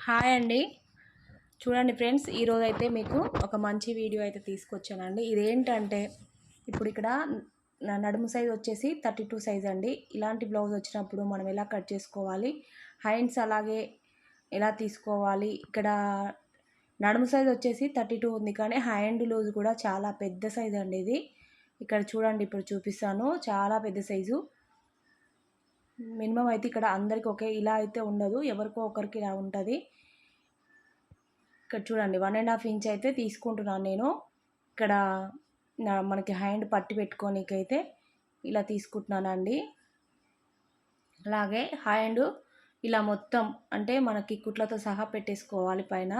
Hi అండి. చూడండి friends, ఈరోజు అయితే మీకు ఒక మంచి వీడియో అయితే తీసుకొచ్చానండి. ఇదేంటంటే ఇప్పుడు ఇక్కడ నడుము సైజ్ వచ్చేసి 32 సైజ్ అండి. ఇలాంటి బ్లౌజ్ వచ్చినప్పుడు మనం ఎలా కట్ చేసుకోవాలి, హ్యాండ్స్ అలాగే ఎలా తీసుకోవాలి. ఇక్కడ నడుము సైజ్ వచ్చేసి 32 ఉంది, కానీ హ్యాండ్ లూజ్ కూడా చాలా పెద్ద సైజ్ అండి ఇది. ఇక్కడ చూడండి, ఇప్పుడు చూపిస్తాను. చాలా పెద్ద సైజు. మినిమం అయితే ఇక్కడ అందరికి ఒకే ఇలా అయితే ఉండదు, ఎవరికో ఒకరికి ఇలా ఉంటుంది. ఇక్కడ చూడండి 1.5 ఇంచ్ అయితే తీసుకుంటున్నాను నేను. ఇక్కడ మనకి హ్యాండ్ పట్టి పెట్టుకోనికైతే ఇలా తీసుకుంటున్నానండి. అలాగే హ్యాండ్ ఇలా మొత్తం అంటే మనకి కుట్లతో సహా పెట్టేసుకోవాలి పైన.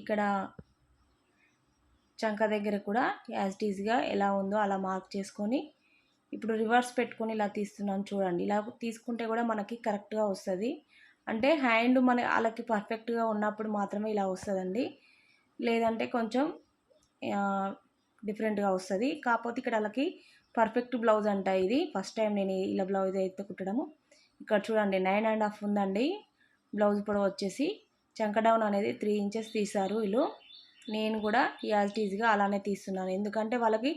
ఇక్కడ చంక దగ్గర కూడా యాజ్ ఇట్ ఈజ్గా ఎలా ఉందో అలా మార్క్ చేసుకొని ఇప్పుడు రివర్స్ పెట్టుకొని ఇలా తీస్తున్నాను. చూడండి, ఇలా తీసుకుంటే కూడా మనకి కరెక్ట్గా వస్తుంది. అంటే హ్యాండ్ మన వాళ్ళకి పర్ఫెక్ట్గా ఉన్నప్పుడు మాత్రమే ఇలా వస్తుందండి, లేదంటే కొంచెం డిఫరెంట్గా వస్తుంది. కాకపోతే ఇక్కడ వాళ్ళకి పర్ఫెక్ట్ బ్లౌజ్ అంట ఇది. ఫస్ట్ టైం నేను ఇలా బ్లౌజ్ అయితే కుట్టడము. ఇక్కడ చూడండి 9.5 ఉందండి బ్లౌజ్ పొడవు వచ్చేసి. చంక డౌన్ అనేది 3 ఇంచెస్ తీశారు వీళ్ళు. నేను కూడా యాజ్ ఇట్ ఈజ్గా అలానే తీస్తున్నాను, ఎందుకంటే వాళ్ళకి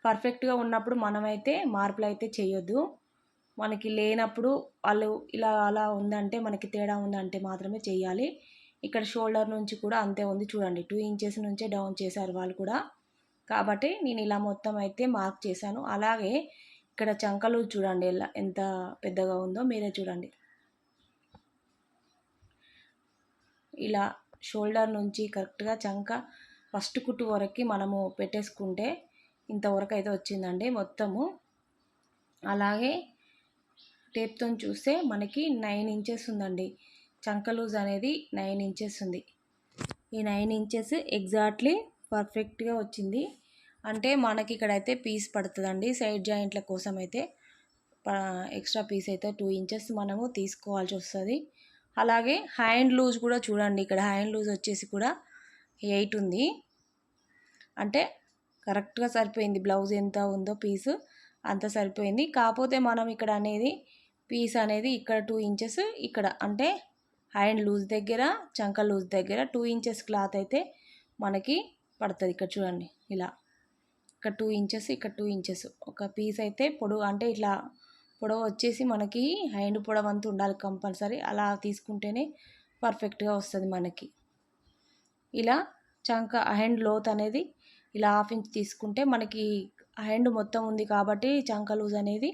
పర్ఫెక్ట్గా ఉన్నప్పుడు మనమైతే మార్పులు అయితే చేయొద్దు. మనకి లేనప్పుడు వాళ్ళు ఇలా అలా ఉందంటే, మనకి తేడా ఉందంటే మాత్రమే చేయాలి. ఇక్కడ షోల్డర్ నుంచి కూడా అంతే ఉంది చూడండి, 2 ఇంచెస్ నుంచే డౌన్ చేశారు వాళ్ళు కూడా. కాబట్టి నేను ఇలా మొత్తం అయితే మార్క్ చేశాను. అలాగే ఇక్కడ చంకలు చూడండి ఎంత పెద్దగా ఉందో మీరే చూడండి. ఇలా షోల్డర్ నుంచి కరెక్ట్గా చంక ఫస్ట్ కుట్టు వరకు మనము పెట్టేసుకుంటే ఇంతవరకు అయితే వచ్చిందండి మొత్తము. అలాగే టేప్తో చూస్తే మనకి 9 ఇంచెస్ ఉందండి. చంక లూజ్ అనేది 9 ఇంచెస్ ఉంది. ఈ 9 ఇంచెస్ ఎగ్జాక్ట్లీ పర్ఫెక్ట్గా వచ్చింది. అంటే మనకి ఇక్కడైతే పీస్ పడుతుందండి. సైడ్ జాయింట్ల కోసం అయితే ఎక్స్ట్రా పీస్ అయితే 2 ఇంచెస్ మనము తీసుకోవాల్సి వస్తుంది. అలాగే హ్యాండ్ లూజ్ కూడా చూడండి, ఇక్కడ హ్యాండ్ లూజ్ వచ్చేసి కూడా 8 ఉంది. అంటే కరెక్ట్గా సరిపోయింది. బ్లౌజ్ ఎంత ఉందో పీసు అంత సరిపోయింది. కాకపోతే మనం ఇక్కడ అనేది పీస్ అనేది ఇక్కడ 2 ఇంచెస్, ఇక్కడ అంటే హ్యాండ్ లూజ్ దగ్గర చంక లూజ్ దగ్గర 2 ఇంచెస్ క్లాత్ అయితే మనకి పడుతుంది. ఇక్కడ చూడండి, ఇలా ఇక్కడ 2 ఇంచెస్, ఇక్కడ 2 ఇంచెస్ ఒక పీస్ అయితే పొడవు, అంటే ఇట్లా పొడవు వచ్చేసి మనకి హ్యాండ్ పొడవు అంతా ఉండాలి కంపల్సరీ. అలా తీసుకుంటేనే పర్ఫెక్ట్గా వస్తుంది మనకి. ఇలా చంక హ్యాండ్ లోత్ అనేది ఇలా 1/2 ఇంచ్ తీసుకుంటే మనకి హ్యాండ్ మొత్తం ఉంది కాబట్టి చంక లూజ్ అనేది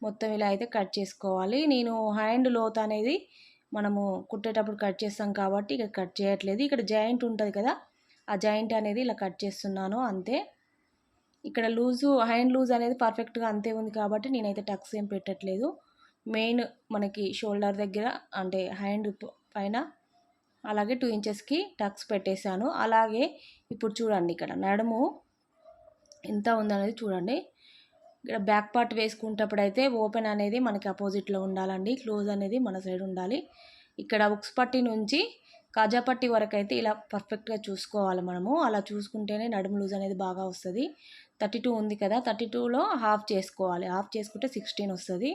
మొత్తం ఇలా అయితే కట్ చేసుకోవాలి. నేను హ్యాండ్ లోత్ అనేది మనము కుట్టేటప్పుడు కట్ చేస్తాం కాబట్టి ఇక్కడ కట్ చేయట్లేదు. ఇక్కడ జాయింట్ ఉంటుంది కదా, ఆ జాయింట్ అనేది ఇలా కట్ చేస్తున్నాను అంతే. ఇక్కడ లూజు హ్యాండ్ లూజ్ అనేది పర్ఫెక్ట్గా అంతే ఉంది కాబట్టి నేనైతే టక్స్ ఏం పెట్టట్లేదు. మెయిన్ మనకి షోల్డర్ దగ్గర అంటే హ్యాండ్ పైన అలాగే 2 ఇంచెస్కి టక్స్ పెట్టేశాను. అలాగే ఇప్పుడు చూడండి, ఇక్కడ నడుము ఎంత ఉందనేది చూడండి. ఇక్కడ బ్యాక్ పార్ట్ వేసుకునేటప్పుడు అయితే ఓపెన్ అనేది మనకి అపోజిట్లో ఉండాలండి, క్లోజ్ అనేది మన సైడ్ ఉండాలి. ఇక్కడ ఉక్స్ పట్టి నుంచి కాజా పట్టి వరకు అయితే ఇలా పర్ఫెక్ట్గా చూసుకోవాలి మనము. అలా చూసుకుంటేనే నడుము లూజ్ అనేది బాగా వస్తుంది. 32 ఉంది కదా, 32లో హాఫ్ చేసుకోవాలి. హాఫ్ చేసుకుంటే 16 వస్తుంది.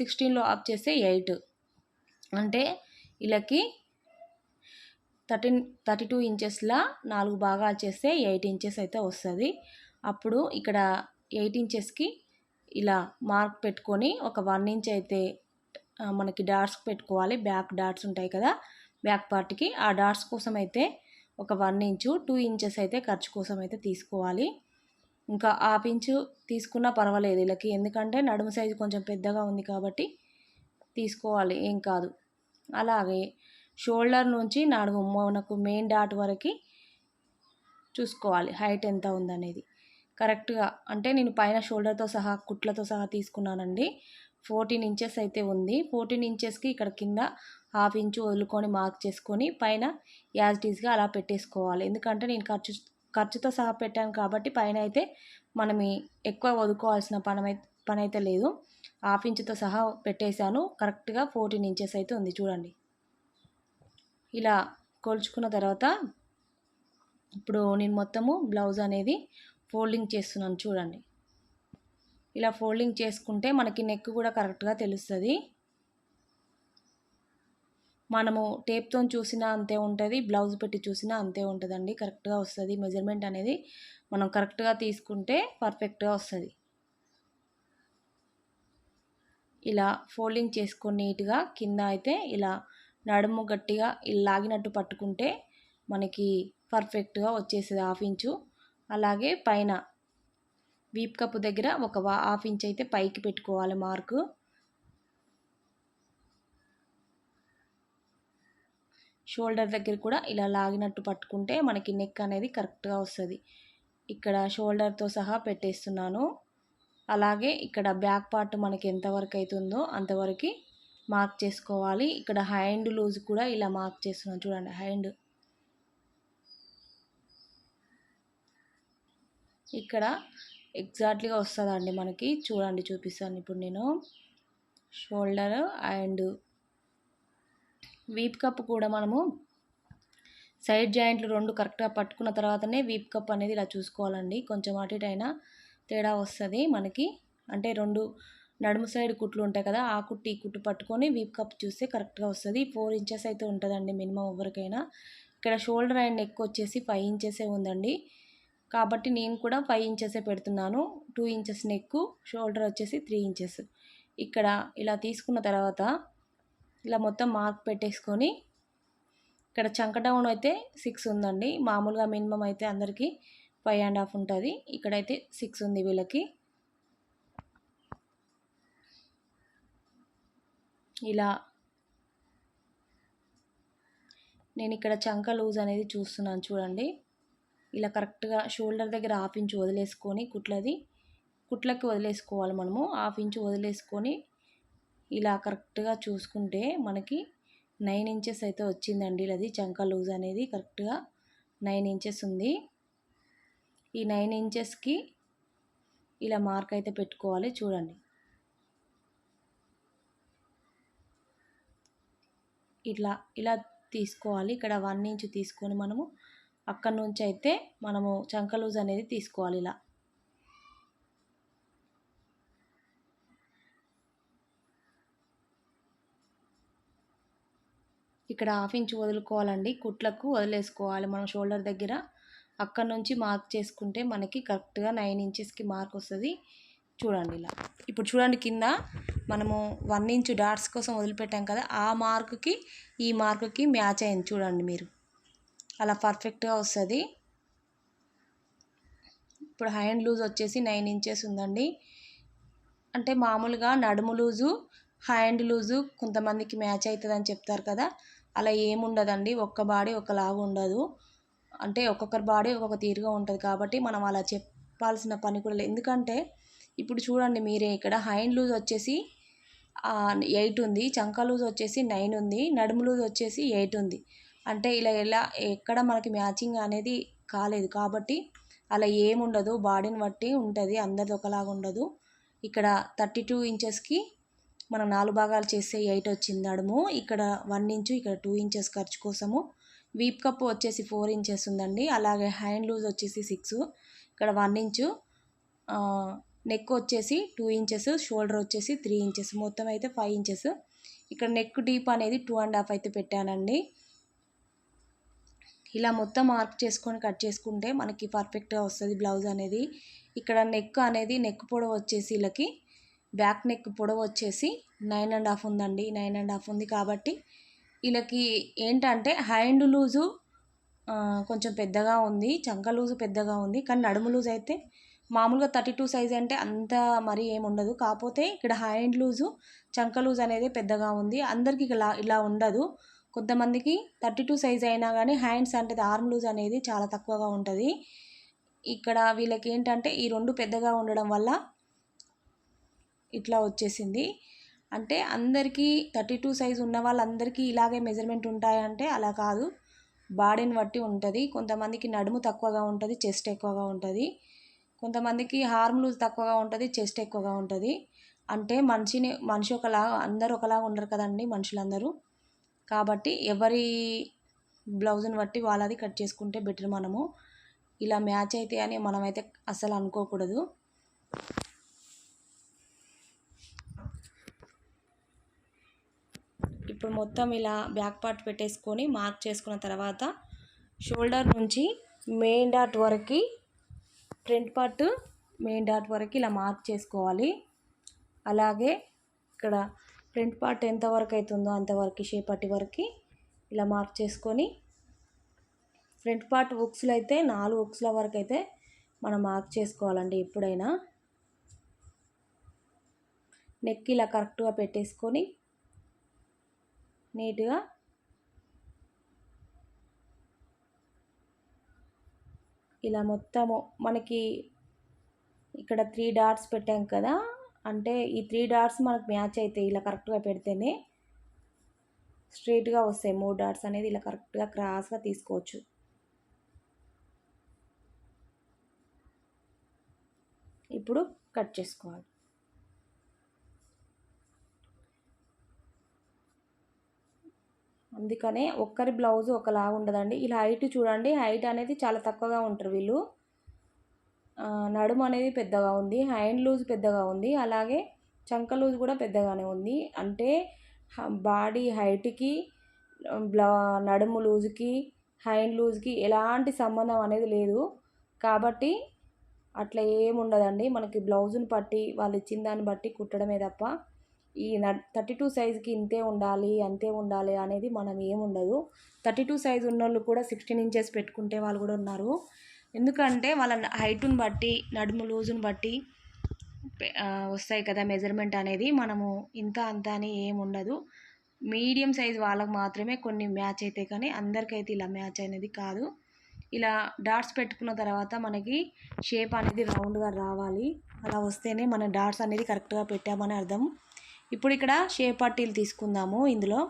16లో హాఫ్ చేస్తే 8, అంటే వీళ్ళకి 32 ఇంచెస్లా 4 భాగాలు చేస్తే 8 ఇంచెస్ అయితే వస్తుంది. అప్పుడు ఇక్కడ 8 ఇంచెస్కి ఇలా మార్క్ పెట్టుకొని ఒక 1 ఇంచ్ అయితే మనకి డాట్స్ పెట్టుకోవాలి. బ్యాక్ డాట్స్ ఉంటాయి కదా బ్యాక్ పార్ట్కి, ఆ డాట్స్ కోసం అయితే ఒక 1 ఇంచు, 2 ఇంచెస్ అయితే ఖర్చు కోసం అయితే తీసుకోవాలి. ఇంకా 1/2 ఇంచు తీసుకున్నా పర్వాలేదు వీళ్ళకి, ఎందుకంటే నడుము సైజు కొంచెం పెద్దగా ఉంది కాబట్టి తీసుకోవాలి, ఏం కాదు. అలాగే షోల్డర్ నుంచి నడుము మనకు మెయిన్ డాట్ వరకు చూసుకోవాలి హైట్ ఎంత ఉందనేది కరెక్ట్గా. అంటే నేను పైన షోల్డర్తో సహా కుట్లతో సహా తీసుకున్నానండి. 14 ఇంచెస్ అయితే ఉంది. 14 ఇంచెస్కి ఇక్కడ కింద 1/2 ఇంచు వదులుకొని మార్క్ చేసుకొని పైన యాజ్ ఇట్ ఈజ్గా అలా పెట్టేసుకోవాలి. ఎందుకంటే నేను ఖర్చుతో సహా పెట్టాను కాబట్టి పైన అయితే మనం ఎక్కువ వదులుకోవాల్సిన పని అయితే లేదు. 1/2 ఇంచుతో సహా పెట్టేశాను. కరెక్ట్గా 14 ఇంచెస్ అయితే ఉంది చూడండి. ఇలా కొలుచుకున్న తర్వాత ఇప్పుడు నేను మొత్తము బ్లౌజ్ అనేది ఫోల్డింగ్ చేస్తున్నాను చూడండి. ఇలా ఫోల్డింగ్ చేసుకుంటే మనకి నెక్ కూడా కరెక్ట్గా తెలుస్తుంది. మనము టేప్తో చూసినా అంతే ఉంటుంది, బ్లౌజ్ పెట్టి చూసినా అంతే ఉంటుందండి. కరెక్ట్గా వస్తుంది మెజర్మెంట్ అనేది. మనం కరెక్ట్గా తీసుకుంటే పర్ఫెక్ట్గా వస్తుంది. ఇలా ఫోల్డింగ్ చేసుకొని నీట్గా కింద అయితే ఇలా నడుము గట్టిగా ఇలా లాగినట్టు పట్టుకుంటే మనకి పర్ఫెక్ట్గా వచ్చేసేది 1/2 ఇంచు. అలాగే పైన వీప్ కప్పు దగ్గర ఒక 1/2 ఇంచ్ అయితే పైకి పెట్టుకోవాలి మార్కు. షోల్డర్ దగ్గర కూడా ఇలా లాగినట్టు పట్టుకుంటే మనకి నెక్ అనేది కరెక్ట్గా వస్తుంది. ఇక్కడ షోల్డర్తో సహా పెట్టేస్తున్నాను. అలాగే ఇక్కడ బ్యాక్ పార్ట్ మనకి ఎంతవరకు అవుతుందో అంతవరకు మార్క్ చేసుకోవాలి. ఇక్కడ హ్యాండ్ లూజ్ కూడా ఇలా మార్క్ చేస్తున్నాను చూడండి. హ్యాండ్ ఇక్కడ ఎగ్జాక్ట్లీగా వస్తుందండి మనకి. చూడండి, చూపిస్తాను ఇప్పుడు నేను. షోల్డర్ అండ్ వీప్ కప్ కూడా మనము సైడ్ జాయింట్లు 2 కరెక్ట్గా పట్టుకున్న తర్వాతనే వీప్ కప్ అనేది ఇలా చూసుకోవాలండి. కొంచెం అటు ఇటు అయినా తేడా వస్తుంది మనకి. అంటే 2 నడుము సైడ్ కుట్లు ఉంటాయి కదా, ఆ కుట్టు ఈ కుట్టు పట్టుకొని వీప్ కప్ చూస్తే కరెక్ట్గా వస్తుంది. 4 ఇంచెస్ అయితే ఉంటుందండి మినిమం ఎవరికైనా. ఇక్కడ షోల్డర్ అండ్ నెక్ వచ్చేసి 5 ఇంచెసే ఉందండి. కాబట్టి నేను కూడా 5 ఇంచెసే పెడుతున్నాను. 2 ఇంచెస్ నెక్, షోల్డర్ వచ్చేసి 3 ఇంచెస్. ఇక్కడ ఇలా తీసుకున్న తర్వాత ఇలా మొత్తం మార్క్ పెట్టేసుకొని ఇక్కడ చంక డౌన్ అయితే 6 ఉందండి. మామూలుగా మినిమం అయితే అందరికీ 5.5 ఉంటుంది. ఇక్కడైతే 6 ఉంది వీళ్ళకి. ఇలా నేను ఇక్కడ చంక లూజ్ అనేది చూస్తున్నాను చూడండి. ఇలా కరెక్ట్గా షోల్డర్ దగ్గర 1/2 ఇంచు వదిలేసుకొని కుట్లకి వదిలేసుకోవాలి మనము. 1/2 ఇంచు వదిలేసుకొని ఇలా కరెక్ట్గా చూసుకుంటే మనకి 9 ఇంచెస్ అయితే వచ్చిందండి. అది చంక లూజ్ అనేది కరెక్ట్గా 9 ఇంచెస్ ఉంది. ఈ 9 ఇంచెస్కి ఇలా మార్క్ అయితే పెట్టుకోవాలి చూడండి. ఇలా తీసుకోవాలి. ఇక్కడ 1 ఇంచు తీసుకొని మనము అక్కడి నుంచి అయితే మనము చంక లూజ్ అనేది తీసుకోవాలి. ఇలా ఇక్కడ 1/2 ఇంచు వదులుకోవాలండి. కుట్లకు వదిలేసుకోవాలి మనం షోల్డర్ దగ్గర. అక్కడ నుంచి మార్క్ చేసుకుంటే మనకి కరెక్ట్గా 9 ఇంచెస్కి మార్క్ వస్తుంది చూడండి. ఇలా ఇప్పుడు చూడండి, కింద మనము 1 ఇంచు డాట్స్ కోసం వదిలిపెట్టాం కదా, ఆ మార్కుకి ఈ మార్కుకి మ్యాచ్ అయింది చూడండి మీరు. అలా పర్ఫెక్ట్గా వస్తుంది. ఇప్పుడు హ్యాండ్ లూజ్ వచ్చేసి 9 ఇంచెస్ ఉందండి. అంటే మామూలుగా నడుము లూజు హ్యాండ్ లూజు కొంతమందికి మ్యాచ్ అవుతుందని చెప్తారు కదా, అలా ఏముండదండి. ఒక్క బాడీ ఒకలాగా ఉండదు. అంటే ఒక్కొక్కరి బాడీ ఒక్కొక్క తీరుగా ఉంటుంది. కాబట్టి మనం అలా చెప్పాల్సిన పని కూడా లేదు. ఎందుకంటే ఇప్పుడు చూడండి మీరే, ఇక్కడ హ్యాండ్ లూజ్ వచ్చేసి 8 ఉంది, చంకా లూజ్ వచ్చేసి 9 ఉంది, నడుము లూజ్ వచ్చేసి 8 ఉంది. అంటే ఇలా ఎక్కడ మనకి మ్యాచింగ్ అనేది కాలేదు. కాబట్టి అలా ఏముండదు, బాడీని బట్టి ఉంటుంది, అందరిది ఒకలాగా ఉండదు. ఇక్కడ 32 ఇంచెస్కి మనం 4 భాగాలు చేస్తే 8 వచ్చింది నడుము. ఇక్కడ 1 ఇంచు, ఇక్కడ 2 ఇంచెస్ ఖర్చు కోసము. వీప్ కప్ వచ్చేసి 4 ఇంచెస్ ఉందండి. అలాగే హ్యాండ్ లూజ్ వచ్చేసి 6, ఇక్కడ 1 ఇంచు, నెక్ వచ్చేసి 2 ఇంచెస్, షోల్డర్ వచ్చేసి 3 ఇంచెస్, మొత్తం అయితే 5 ఇంచెస్. ఇక్కడ నెక్ డీప్ అనేది 2.5 అయితే పెట్టానండి. ఇలా మొత్తం మార్క్ చేసుకొని కట్ చేసుకుంటే మనకి పర్ఫెక్ట్గా వస్తుంది బ్లౌజ్ అనేది. ఇక్కడ నెక్ పొడవు వచ్చేసి వీళ్ళకి బ్యాక్ నెక్ పొడవు వచ్చేసి 9.5 ఉందండి. 9.5 ఉంది కాబట్టి వీళ్ళకి ఏంటంటే హ్యాండ్ లూజు కొంచెం పెద్దగా ఉంది, చంక లూజు పెద్దగా ఉంది. కానీ నడుము లూజ్ అయితే మామూలుగా 32 సైజ్ అంటే అంత మరీ ఏముండదు. కాకపోతే ఇక్కడ హ్యాండ్ లూజు చంక లూజ్ అనేది పెద్దగా ఉంది. అందరికీ ఇలా ఉండదు. కొంతమందికి 32 సైజ్ అయినా కానీ హ్యాండ్స్ అంటే ఆర్మ్ లూజ్ అనేది చాలా తక్కువగా ఉంటుంది. ఇక్కడ వీళ్ళకి ఏంటంటే ఈ 2 పెద్దగా ఉండడం వల్ల ఇట్లా వచ్చేసింది. అంటే అందరికీ 32 సైజు ఉన్న వాళ్ళందరికీ ఇలాగే మెజర్మెంట్ ఉంటాయంటే అలా కాదు, బాడీని బట్టి ఉంటుంది. కొంతమందికి నడుము తక్కువగా ఉంటుంది, చెస్ట్ ఎక్కువగా ఉంటుంది. కొంతమందికి ఆర్మ్ లూజ్ తక్కువగా ఉంటుంది, చెస్ట్ ఎక్కువగా ఉంటుంది. అంటే మనిషి ఒకలాగా, అందరూ ఒకలాగా ఉండరు కదండి మనుషులందరూ. కాబట్టి ఎవరి బ్లౌజ్ని బట్టి వాళ్ళది కట్ చేసుకుంటే బెటర్. మనము ఇలా మ్యాచ్ అయితే అని మనమైతే అస్సలు అనుకోకూడదు. ఇప్పుడు మొత్తం ఇలా బ్యాక్ పార్ట్ పెట్టేసుకొని మార్క్ చేసుకున్న తర్వాత షోల్డర్ నుంచి మెయిన్ డాట్ వరకు ఫ్రంట్ పార్ట్ మెయిన్ డాట్ వరకు ఇలా మార్క్ చేసుకోవాలి. అలాగే ఇక్కడ ఫ్రంట్ పార్ట్ ఎంతవరకు అవుతుందో అంతవరకు షేప్ పట్టి వరకు ఇలా మార్క్ చేసుకొని ఫ్రంట్ పార్ట్ ఉక్స్లు అయితే 4 ఉక్స్ల వరకు అయితే మనం మార్క్ చేసుకోవాలండి. ఎప్పుడైనా నెక్ ఇలా కరెక్ట్గా పెట్టేసుకొని నీట్గా ఇలా మొత్తము మనకి ఇక్కడ 3 డాట్స్ పెట్టాం కదా, అంటే ఈ 3 డాట్స్ మనకు మ్యాచ్ అవుతాయి. ఇలా కరెక్ట్గా పెడితేనే స్ట్రైట్గా వస్తాయి. 3 డాట్స్ అనేది ఇలా కరెక్ట్గా క్రాస్గా తీసుకోవచ్చు. ఇప్పుడు కట్ చేసుకోవాలి. అందుకనే ఒక్కరి బ్లౌజ్ ఒకలాగా ఉండదండి. ఇలా హైట్ చూడండి, హైట్ అనేది చాలా తక్కువగా ఉంటారు వీళ్ళు. నడుము అనేది పెద్దగా ఉంది, హ్యాండ్ లూజ్ పెద్దగా ఉంది, అలాగే చంక లూజ్ కూడా పెద్దగానే ఉంది. అంటే బాడీ హైట్కి నడుము లూజ్కి హ్యాండ్ లూజ్కి ఎలాంటి సంబంధం అనేది లేదు. కాబట్టి అట్లా ఏముండదండి. మనకి బ్లౌజుని బట్టి వాళ్ళు ఇచ్చిన దాన్ని బట్టి కుట్టడమే తప్ప ఈ 32 సైజుకి ఇంతే ఉండాలి అంతే ఉండాలి అనేది మనం ఏముండదు. 32 సైజు ఉన్నోళ్ళు కూడా 16 ఇంచెస్ పెట్టుకుంటే వాళ్ళు కూడా ఉన్నారు. ఎందుకంటే వాళ్ళ హైటుని బట్టి నడుము లూజుని బట్టి వస్తాయి కదా మెజర్మెంట్ అనేది. మనము ఇంత అంత అని ఏముండదు. మీడియం సైజ్ వాళ్ళకు మాత్రమే కొన్ని మ్యాచ్ అవుతాయి, కానీ అందరికైతే ఇలా మ్యాచ్ అనేది కాదు. ఇలా డాట్స్ పెట్టుకున్న తర్వాత మనకి షేప్ అనేది రౌండ్గా రావాలి. అలా వస్తేనే మన డాట్స్ అనేది కరెక్ట్గా పెట్టామని అర్థం. ఇప్పుడు ఇక్కడ షేప్ పట్టీలు తీసుకుందాము. ఇందులో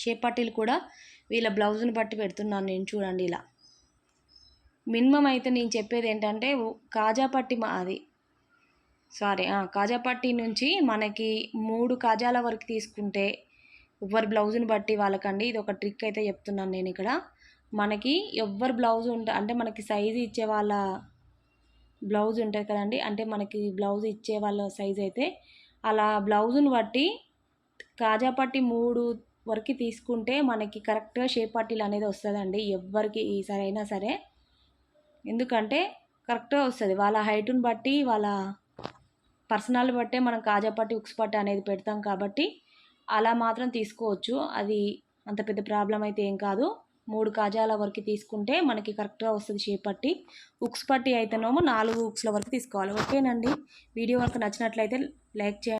షేప్ పట్టీలు కూడా వీళ్ళ బ్లౌజ్ని బట్టి పెడుతున్నాను నేను. చూడండి ఇలా మినిమం అయితే నేను చెప్పేది ఏంటంటే కాజా పట్టీ కాజా పట్టీ నుంచి మనకి 3 కాజాల వరకు తీసుకుంటే ఎవరి బ్లౌజ్ని బట్టి వాళ్ళకండి. ఇది ఒక ట్రిక్ అయితే చెప్తున్నాను నేను ఇక్కడ. మనకి ఎవరి బ్లౌజ్ అంటే మనకి సైజు ఇచ్చే వాళ్ళ బ్లౌజ్ ఉంటుంది కదండి, అంటే మనకి బ్లౌజ్ ఇచ్చే వాళ్ళ సైజ్ అయితే అలా బ్లౌజుని బట్టి కాజా పట్టి 3 వరకు తీసుకుంటే మనకి కరెక్ట్గా షేప్ పట్టీలు అనేది వస్తుందండి. ఎవరికి ఈసారైనా సరే, ఎందుకంటే కరెక్ట్గా వస్తుంది. వాళ్ళ హైటుని బట్టి వాళ్ళ పర్సనల్ బట్టే మనం కాజా పట్టి ఉక్స్ పట్టి అనేది పెడతాం. కాబట్టి అలా మాత్రం తీసుకోవచ్చు. అది అంత పెద్ద ప్రాబ్లం అయితే ఏం కాదు. 3 కాజాల వరకు తీసుకుంటే మనకి కరెక్ట్గా వస్తుంది షేప్ పట్టి. ఉక్స్ పట్టి అయితేనేమో 4 ఉక్స్ల వరకు తీసుకోవాలి. ఓకేనండి. వీడియో కనుక నచ్చినట్లయితే లైక్ చేయండి.